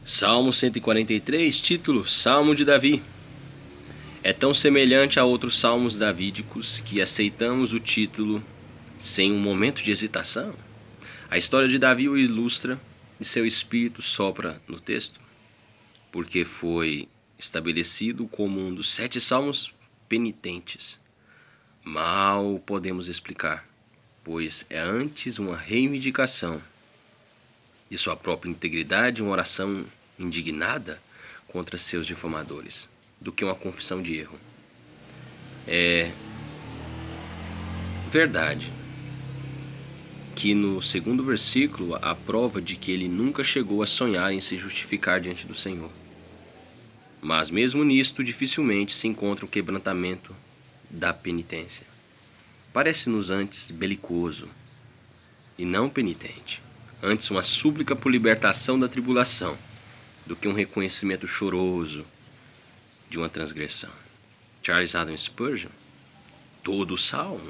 Salmo 143, título: Salmo de Davi. É tão semelhante a outros salmos davídicos que aceitamos o título sem um momento de hesitação. A história de Davi o ilustra e seu espírito sopra no texto, porque foi estabelecido como um dos 7 salmos penitentes. Mal podemos explicar, pois é antes uma reivindicação de sua própria integridade, uma oração indignada contra seus difamadores, do que uma confissão de erro. É verdade que no segundo versículo há prova de que ele nunca chegou a sonhar em se justificar diante do Senhor. Mas mesmo nisto, dificilmente se encontra o quebrantamento da penitência. Parece-nos antes belicoso e não penitente, antes uma súplica por libertação da tribulação, do que um reconhecimento choroso de uma transgressão. Charles Haddon Spurgeon, todo o salmo.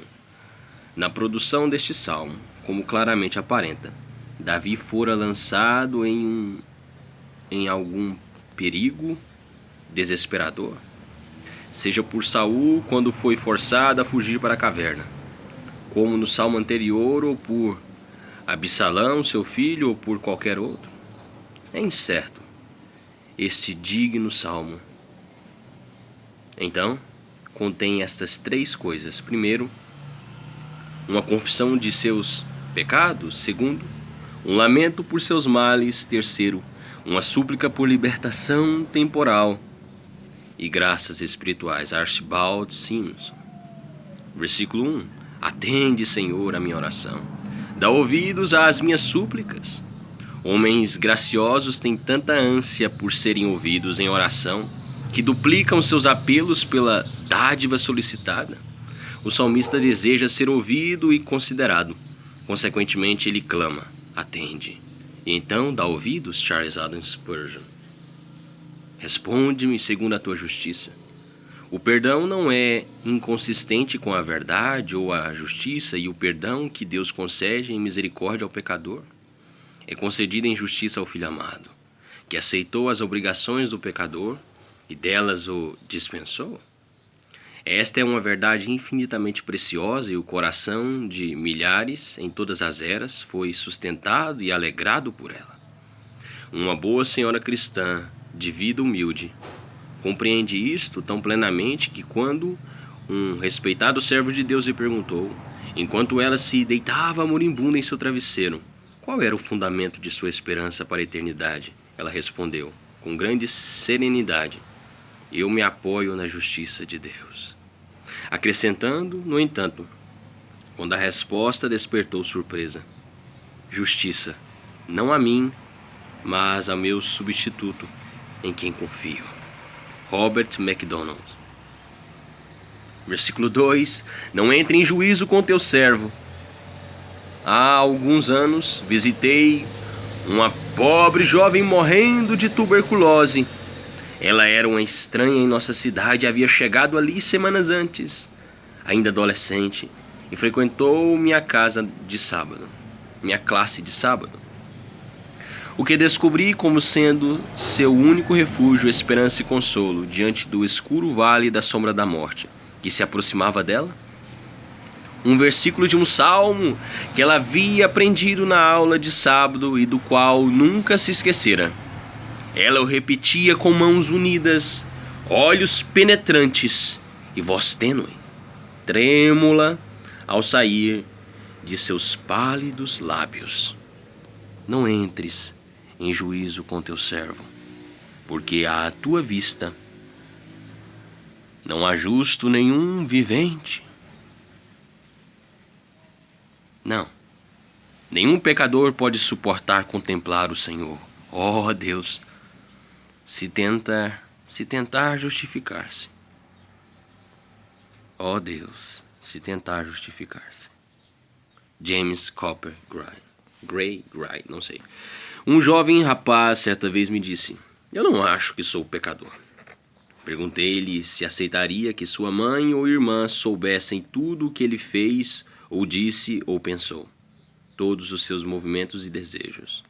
Na produção deste salmo, como claramente aparenta, Davi fora lançado em algum perigo desesperador, seja por Saul quando foi forçado a fugir para a caverna, como no salmo anterior, ou por Absalão, seu filho, ou por qualquer outro. É incerto este digno salmo. Então, contém estas 3 coisas. Primeiro, uma confissão de seus pecados. Segundo, um lamento por seus males. Terceiro, uma súplica por libertação temporal e graças espirituais. Archibald Simpson. Versículo 1. Atende, Senhor, a minha oração. Dá ouvidos às minhas súplicas. Homens graciosos têm tanta ânsia por serem ouvidos em oração que duplicam seus apelos pela dádiva solicitada. O salmista deseja ser ouvido e considerado. Consequentemente, ele clama: atende. E então dá ouvidos. Charles Haddon Spurgeon. Responde-me segundo a tua justiça. O perdão não é inconsistente com a verdade ou a justiça, e o perdão que Deus concede em misericórdia ao pecador é concedido em justiça ao Filho amado, que aceitou as obrigações do pecador e delas o dispensou. Esta é uma verdade infinitamente preciosa, e o coração de milhares em todas as eras foi sustentado e alegrado por ela. Uma boa senhora cristã, de vida humilde, compreende isto tão plenamente que, quando um respeitado servo de Deus lhe perguntou, enquanto ela se deitava moribunda em seu travesseiro, qual era o fundamento de sua esperança para a eternidade, ela respondeu, com grande serenidade: eu me apoio na justiça de Deus. Acrescentando, no entanto, quando a resposta despertou surpresa: justiça, não a mim, mas a meu substituto, em quem confio. Robert MacDonald. Versículo 2. Não entre em juízo com teu servo. Há alguns anos visitei uma pobre jovem morrendo de tuberculose. Ela era uma estranha em nossa cidade, havia chegado ali semanas antes, ainda adolescente, e frequentou minha classe de sábado. O que descobri como sendo seu único refúgio, esperança e consolo diante do escuro vale da sombra da morte, que se aproximava dela? Um versículo de um salmo que ela havia aprendido na aula de sábado e do qual nunca se esquecera. Ela o repetia com mãos unidas, olhos penetrantes e voz tênue, trêmula ao sair de seus pálidos lábios. Não entres em juízo com teu servo, porque à tua vista não há justo nenhum vivente. Não, nenhum pecador pode suportar contemplar o Senhor. Oh Deus, se tentar justificar-se. Oh Deus, se tentar justificar-se. James Copper Gray, não sei. Um jovem rapaz certa vez me disse: eu não acho que sou pecador. Perguntei-lhe se aceitaria que sua mãe ou irmã soubessem tudo o que ele fez, ou disse, ou pensou, todos os seus movimentos e desejos.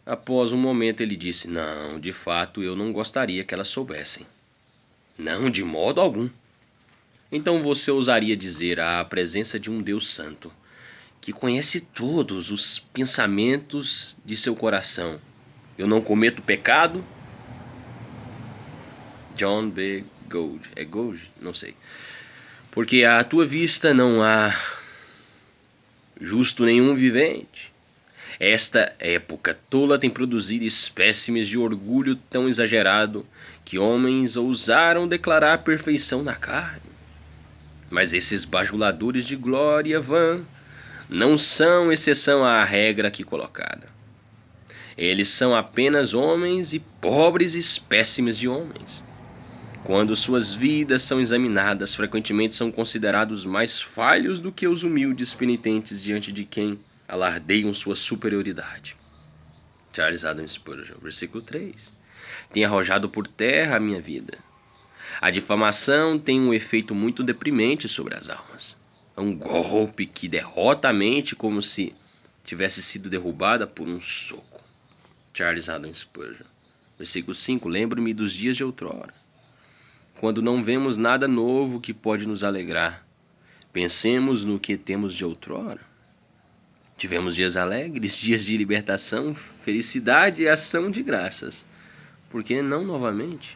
Após um momento ele disse: não, de fato eu não gostaria que elas soubessem. Não, de modo algum. Então você ousaria dizer à presença de um Deus Santo, que conhece todos os pensamentos de seu coração: eu não cometo pecado? John B. Gould. É Gould? Não sei. Porque à tua vista não há justo nenhum vivente. Esta época tola tem produzido espécimes de orgulho tão exagerado que homens ousaram declarar perfeição na carne. Mas esses bajuladores de glória vã não são exceção à regra aqui colocada. Eles são apenas homens e pobres espécimes de homens. Quando suas vidas são examinadas, frequentemente são considerados mais falhos do que os humildes penitentes diante de quem alardeiam sua superioridade. Charles Adam Spurgeon, versículo 3. Tem arrojado por terra a minha vida. A difamação tem um efeito muito deprimente sobre as almas. É um golpe que derrota a mente como se tivesse sido derrubada por um soco. Charles Adam Spurgeon, versículo 5. Lembro-me dos dias de outrora, quando não vemos nada novo que pode nos alegrar. Pensemos no que temos de outrora. Tivemos dias alegres, dias de libertação, felicidade e ação de graças. Por que não novamente?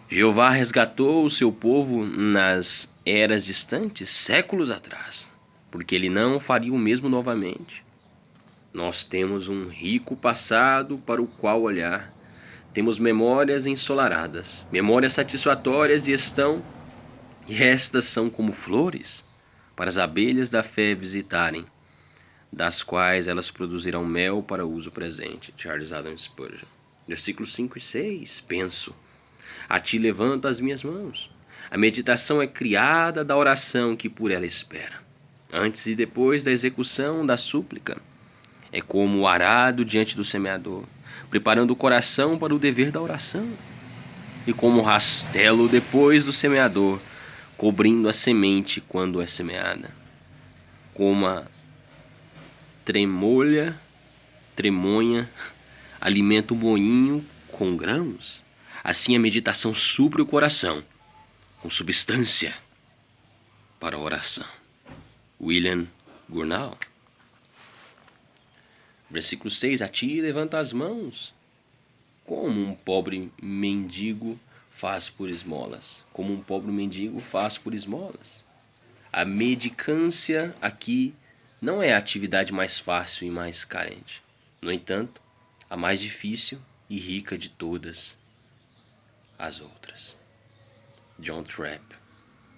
Jeová resgatou o seu povo nas eras distantes, séculos atrás, porque ele não faria o mesmo novamente. Nós temos um rico passado para o qual olhar. Temos memórias ensolaradas, memórias satisfatórias e estas são como flores para as abelhas da fé visitarem, das quais elas produzirão mel para uso presente. Charles Adam Spurgeon. Versículos 5 e 6. Penso, a ti levanto as minhas mãos. A meditação é criada da oração que por ela espera. Antes e depois da execução da súplica, é como o arado diante do semeador, preparando o coração para o dever da oração. E como o rastelo depois do semeador, cobrindo a semente quando é semeada. Como a tremonha alimenta o moinho com grãos, assim a meditação supre o coração com substância para a oração. William Gurnall. Versículo 6. A ti levanta as mãos, como um pobre mendigo faz por esmolas. Como um pobre mendigo faz por esmolas. A mendicância aqui não é a atividade mais fácil e mais carente. No entanto, a mais difícil e rica de todas as outras. John Trapp.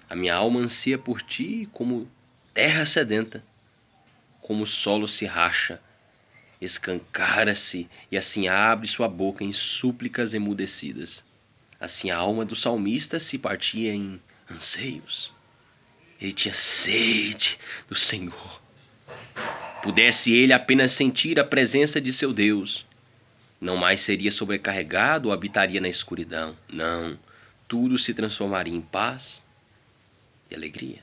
A minha alma ansia por ti como terra sedenta, como o solo se racha, escancara-se e assim abre sua boca em súplicas emudecidas. Assim a alma do salmista se partia em anseios. Ele tinha sede do Senhor. Pudesse ele apenas sentir a presença de seu Deus, não mais seria sobrecarregado ou habitaria na escuridão. Não, tudo se transformaria em paz e alegria.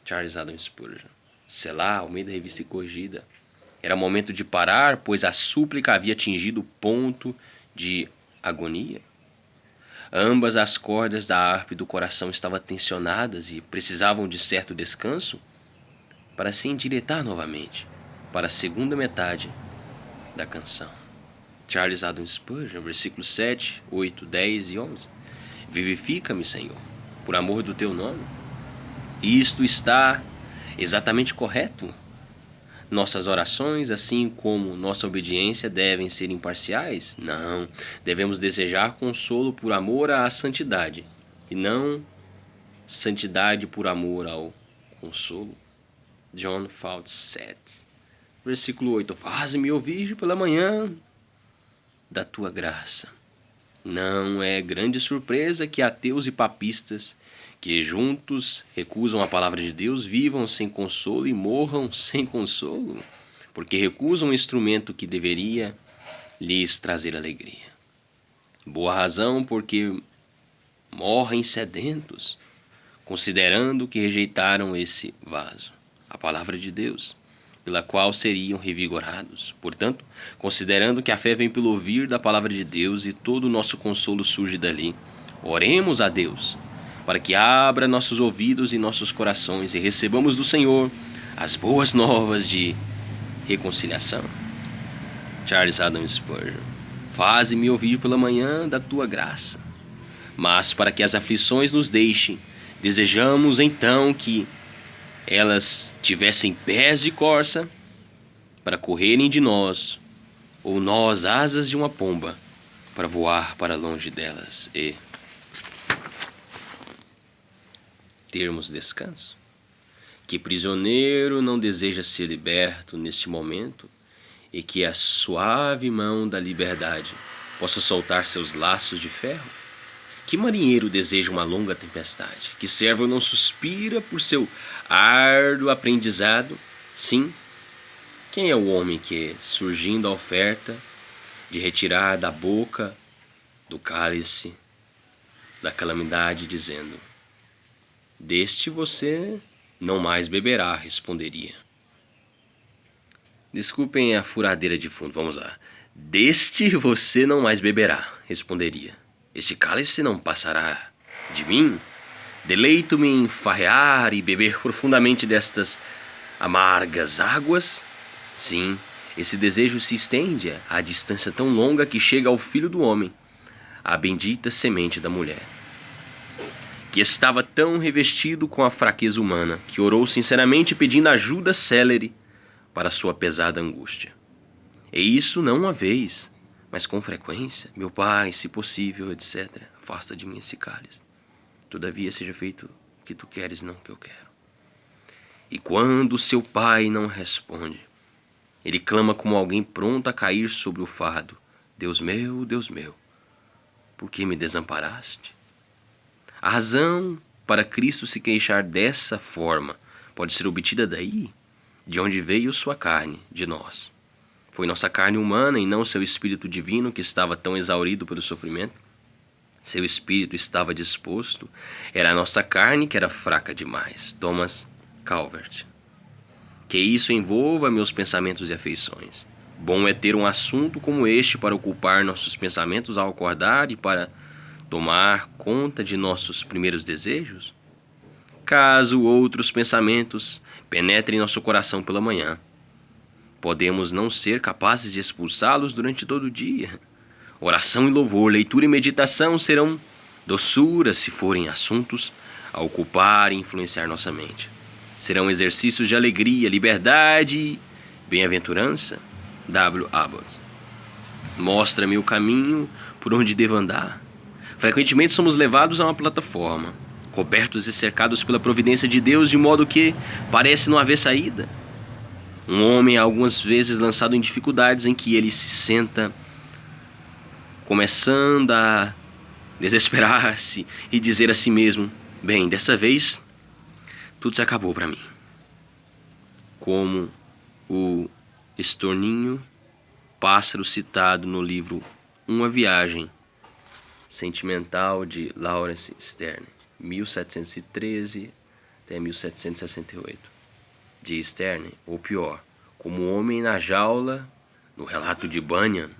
Charles Adam Spurgeon. Selá, Almeida Revista e Corrigida. Era momento de parar, pois a súplica havia atingido o ponto de agonia. Ambas as cordas da harpa do coração estavam tensionadas e precisavam de certo descanso para se endireitar novamente para a segunda metade da canção. Charles Adam Spurgeon, versículos 7, 8, 10 e 11. Vivifica-me, Senhor, por amor do teu nome. Isto está exatamente correto. Nossas orações, assim como nossa obediência, devem ser imparciais? Não. Devemos desejar consolo por amor à santidade, e não santidade por amor ao consolo. John Fawcett. Versículo 8. Faz-me ouvir pela manhã da tua graça. Não é grande surpresa que ateus e papistas, que juntos recusam a palavra de Deus, vivam sem consolo e morram sem consolo, porque recusam um instrumento que deveria lhes trazer alegria. Boa razão porque morrem sedentos, considerando que rejeitaram esse vaso, a palavra de Deus, pela qual seriam revigorados. Portanto, considerando que a fé vem pelo ouvir da palavra de Deus e todo o nosso consolo surge dali, oremos a Deus, para que abra nossos ouvidos e nossos corações e recebamos do Senhor as boas novas de reconciliação. Charles Haddon Spurgeon. Faze-me ouvir pela manhã da tua graça. Mas para que as aflições nos deixem, desejamos então que elas tivessem pés de corça para correrem de nós, ou nós asas de uma pomba para voar para longe delas e termos descanso. Que prisioneiro não deseja ser liberto neste momento e que a suave mão da liberdade possa soltar seus laços de ferro? Que marinheiro deseja uma longa tempestade? Que servo não suspira por seu árduo aprendizado? Sim, quem é o homem que, surgindo a oferta de retirar da boca do cálice da calamidade, dizendo: deste você não mais beberá, responderia? Desculpem a furadeira de fundo, vamos lá. Deste você não mais beberá, responderia. Este cálice não passará de mim? Deleito-me em farrear e beber profundamente destas amargas águas? Sim, esse desejo se estende à distância tão longa que chega ao Filho do Homem, a bendita semente da mulher, que estava tão revestido com a fraqueza humana, que orou sinceramente pedindo ajuda célere para sua pesada angústia. E isso não uma vez, mas com frequência: meu Pai, se possível, etc., afasta de mim esse cálice. Todavia seja feito o que tu queres, não o que eu quero. E quando seu pai não responde, ele clama como alguém pronto a cair sobre o fardo: Deus meu, por que me desamparaste? A razão para Cristo se queixar dessa forma pode ser obtida daí, de onde veio sua carne, de nós. Foi nossa carne humana e não seu espírito divino que estava tão exaurido pelo sofrimento. Seu espírito estava disposto, era a nossa carne que era fraca demais. Thomas Calvert. Que isso envolva meus pensamentos e afeições. Bom é ter um assunto como este para ocupar nossos pensamentos ao acordar e para tomar conta de nossos primeiros desejos. Caso outros pensamentos penetrem nosso coração pela manhã, podemos não ser capazes de expulsá-los durante todo o dia. Oração e louvor, leitura e meditação serão doçura se forem assuntos a ocupar e influenciar nossa mente. Serão exercícios de alegria, liberdade e bem-aventurança. W. Abbott. Mostra-me o caminho por onde devo andar. Frequentemente somos levados a uma plataforma, cobertos e cercados pela providência de Deus, de modo que parece não haver saída. Um homem é algumas vezes lançado em dificuldades em que ele se senta começando a desesperar-se e dizer a si mesmo: bem, dessa vez tudo se acabou para mim. Como o estorninho pássaro citado no livro Uma Viagem Sentimental de Laurence Sterne, 1713 até 1768. De Sterne, ou pior, como o homem na jaula, no relato de Bunyan,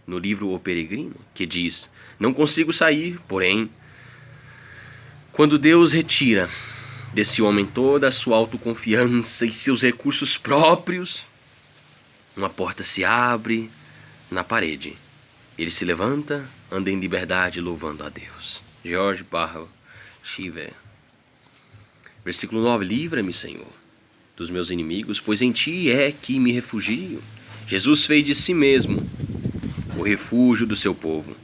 no livro O Peregrino, que diz: não consigo sair, porém, quando Deus retira desse homem toda a sua autoconfiança e seus recursos próprios, uma porta se abre na parede. Ele se levanta, anda em liberdade, louvando a Deus. George Barrow Cheever. Versículo 9. Livra-me, Senhor, dos meus inimigos, pois em ti é que me refugio. Jesus fez de si mesmo o refúgio do seu povo.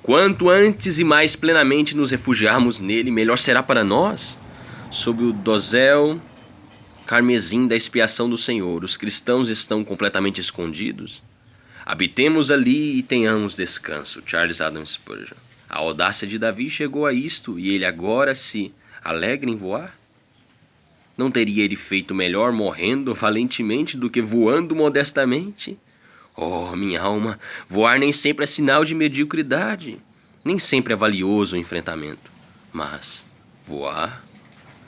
Quanto antes e mais plenamente nos refugiarmos nele, melhor será para nós. Sob o dosel carmesim da expiação do Senhor, os cristãos estão completamente escondidos. Habitemos ali e tenhamos descanso. Charles Haddon Spurgeon. A audácia de Davi chegou a isto, e ele agora se alegra em voar? Não teria ele feito melhor morrendo valentemente do que voando modestamente? Oh, minha alma, voar nem sempre é sinal de mediocridade, nem sempre é valioso o enfrentamento. Mas voar,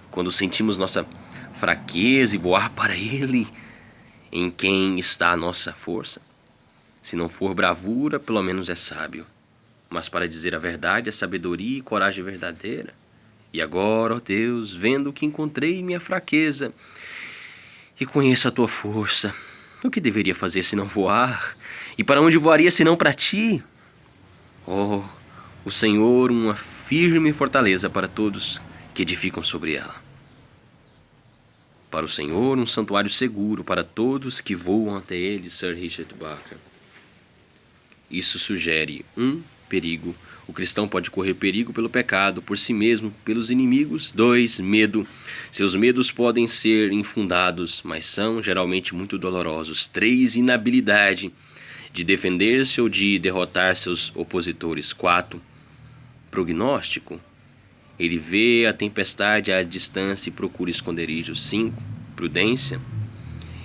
quando sentimos nossa fraqueza, e voar para ele, em quem está a nossa força? Se não for bravura, pelo menos é sábio. Mas para dizer a verdade é sabedoria e coragem verdadeira. E agora, ó Deus, vendo que encontrei minha fraqueza e conheço a tua força, o que deveria fazer se não voar? E para onde voaria se não para ti? Oh, o Senhor, uma firme fortaleza para todos que edificam sobre ela. Para o Senhor, um santuário seguro para todos que voam até ele, Sir Richard Barker. Isso sugere perigo. O cristão pode correr perigo pelo pecado, por si mesmo, pelos inimigos. 2. Medo. Seus medos podem ser infundados, mas são geralmente muito dolorosos. 3. Inabilidade de defender-se ou de derrotar seus opositores. 4. Prognóstico. Ele vê a tempestade à distância e procura esconderijo. 5. Prudência.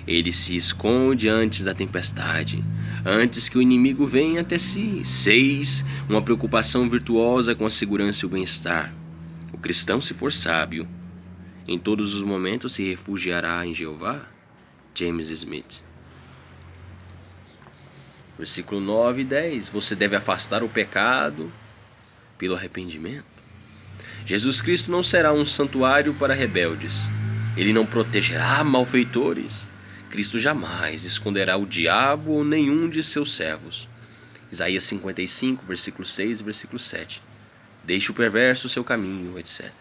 Ele se esconde antes da tempestade, antes que o inimigo venha até si. 6. Uma preocupação virtuosa com a segurança e o bem-estar. O cristão, se for sábio, em todos os momentos se refugiará em Jeová. James Smith. Versículo 9 e 10. Você deve afastar o pecado pelo arrependimento. Jesus Cristo não será um santuário para rebeldes. Ele não protegerá malfeitores. Cristo jamais esconderá o diabo ou nenhum de seus servos. Isaías 55, versículo 6 e versículo 7. Deixe o perverso o seu caminho, etc.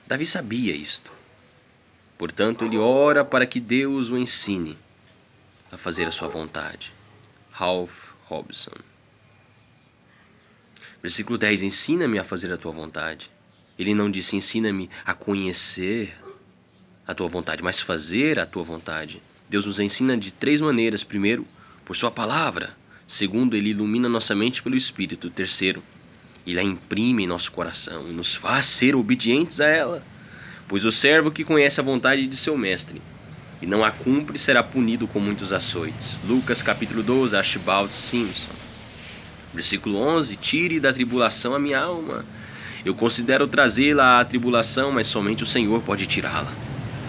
Davi sabia isto. Portanto, ele ora para que Deus o ensine a fazer a sua vontade. Ralph Robson. Versículo 10. Ensina-me a fazer a tua vontade. Ele não disse ensina-me a conhecer a tua vontade, mas fazer a tua vontade. Deus nos ensina de 3 maneiras. Primeiro, por sua palavra. Segundo, ele ilumina nossa mente pelo Espírito. Terceiro, ele a imprime em nosso coração e nos faz ser obedientes a ela. Pois o servo que conhece a vontade de seu mestre e não a cumpre será punido com muitos açoites. Lucas capítulo 12, Archibald Simpson. Versículo 11. Tire da tribulação a minha alma. Eu considero trazê-la à tribulação, mas somente o Senhor pode tirá-la.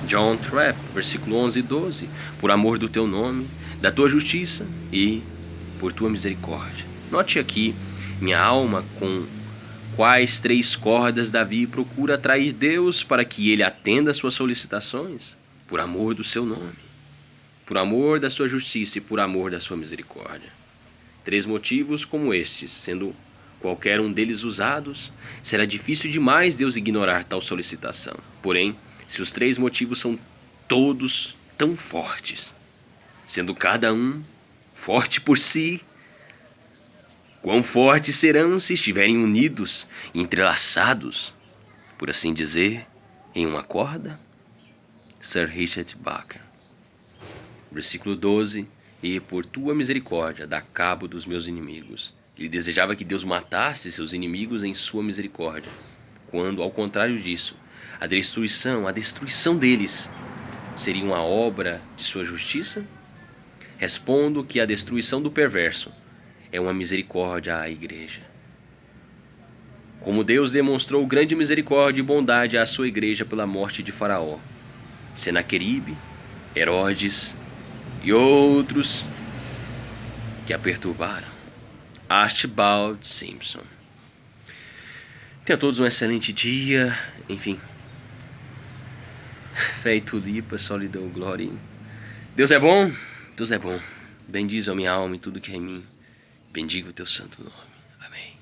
John Trapp, versículo 11 e 12. Por amor do teu nome, da tua justiça e por tua misericórdia. Note aqui, minha alma, com quais 3 cordas Davi procura atrair Deus para que ele atenda às suas solicitações? Por amor do seu nome, por amor da sua justiça e por amor da sua misericórdia. 3 motivos como estes, sendo qualquer um deles usados, será difícil demais Deus ignorar tal solicitação. Porém, se os 3 motivos são todos tão fortes, sendo cada um forte por si, quão fortes serão se estiverem unidos, entrelaçados, por assim dizer, em uma corda? Sir Richard Barker. Versículo 12. E por tua misericórdia dá cabo dos meus inimigos. Ele desejava que Deus matasse seus inimigos em sua misericórdia, quando, ao contrário disso, a destruição deles seria uma obra de sua justiça? Respondo que a destruição do perverso é uma misericórdia à igreja. Como Deus demonstrou grande misericórdia e bondade à sua igreja pela morte de Faraó, Senaqueribe, Herodes e outros que a perturbaram. Archibald Simpson. Tenha todos um excelente dia. Enfim, fé e tulipa, só lhe dou glória. Deus é bom, Deus é bom. Bendize a minha alma e tudo que é em mim. Bendiga o teu santo nome. Amém.